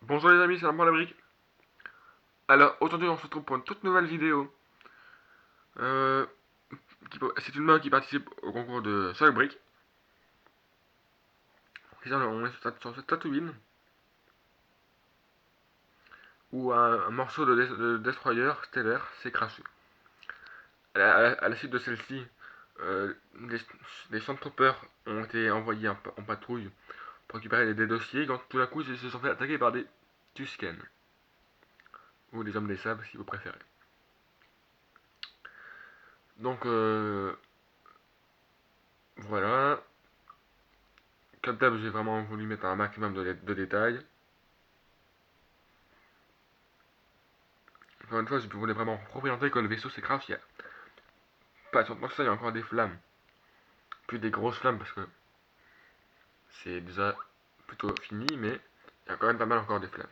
Bonjour les amis, c'est Laurent la brique. Alors aujourd'hui on se retrouve pour une toute nouvelle vidéo. Euh, c'est une meuf qui participe au concours de Seul Brick. On est sur cette Tatooine où un morceau de destroyer stellaire s'est craché. À la suite de celle-ci, les Stormtroopers ont été envoyés en patrouille pour récupérer des dossiers quand tout d'un coup ils se sont fait attaquer par des Tusken ou des hommes des sables si vous préférez. Donc voilà, comme d'hab j'ai vraiment voulu mettre un maximum de détails. Encore une fois, je voulais vraiment représenter que le vaisseau s'écrase. Il y a pas tant que ça, il y a encore des flammes. Plus des grosses flammes parce que c'est déjà plutôt fini, mais il y a quand même pas mal encore des flammes.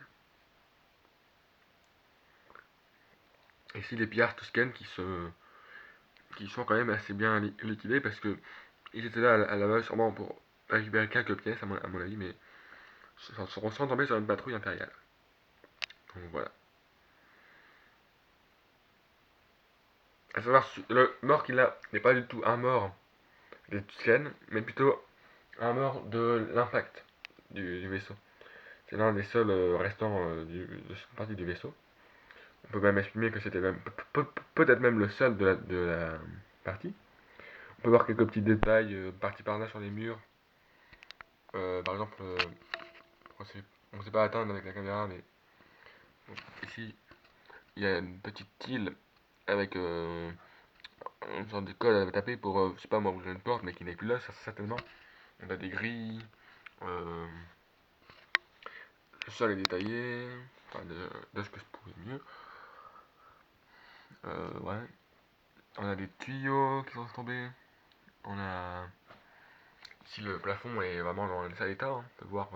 Et ici les pillards Tusken qui sont quand même assez bien liquidés parce que ils étaient là à la base sûrement pour récupérer quelques pièces à mon avis, mais sont tombés sur une patrouille impériale. Donc voilà. À savoir, le mort qu'il a n'est pas du tout un mort des Tusken, mais plutôt un mort de l'impact du vaisseau. C'est l'un des seuls restants de cette partie du vaisseau. On peut même estimer que c'était même peut-être même le seul de la partie. On peut voir quelques petits détails par-ci par-là sur les murs. Par exemple, on ne sait pas atteindre avec la caméra, mais bon, ici il y a une petite île avec une sorte de code à taper pour, je sais pas moi, ouvrir une porte, mais qui n'est plus là, certainement. On a des grilles, euh, le sol est détaillé, enfin de ce que je pouvais mieux. Ouais. On a des tuyaux qui sont tombés. On a ici le plafond est vraiment dans le sale état. Hein. On peut voir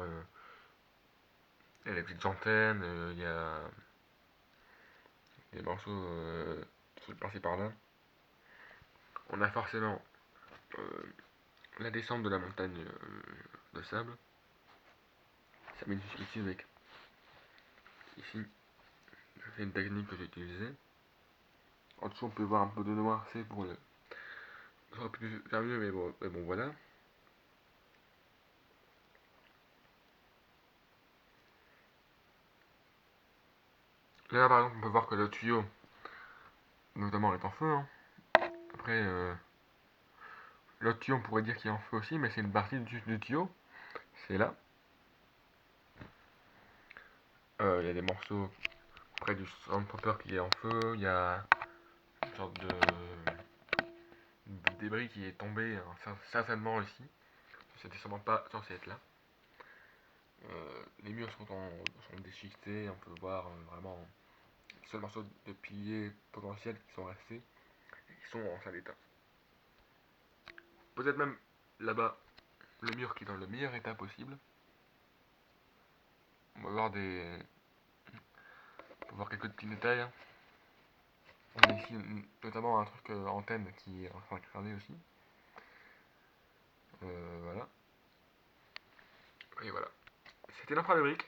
il y a les petites antennes, il y a des morceaux qui sont passés par là. On a forcément euh, la descente de la montagne de sable. Ça met jusqu'ici avec ici. C'est une technique que j'ai utilisée. En dessous on peut voir un peu de noir, c'est pour le. J'aurais pu faire mieux mais bon voilà. Là par exemple on peut voir que le tuyau notamment est en feu. Hein. Après l'autre tuyau on pourrait dire qu'il est en feu aussi, mais c'est une partie du tuyau. C'est là. Il y a des morceaux près du Stormtrooper qui est en feu. Il y a une sorte de débris qui est tombé, hein, certainement ici. C'était sûrement pas censé être là. Les murs sont déchiquetés. On peut voir vraiment les seuls morceaux de piliers potentiels qui sont restés et qui sont en sale état. Peut-être même là-bas le mur qui est dans le meilleur état possible. On va voir on va voir quelques petits détails. Hein. On a ici notamment un truc antenne qui est en train de cramer aussi. Voilà. Et voilà. C'était l'infrabrique.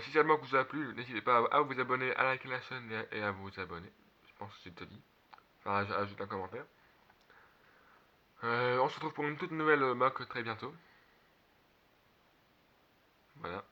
Si seulement vous a plu, n'hésitez pas à vous abonner, à liker la chaîne et à vous abonner. Je pense que c'est tout dit. Enfin, ajoute un commentaire. On se retrouve pour une toute nouvelle mock très bientôt. Voilà.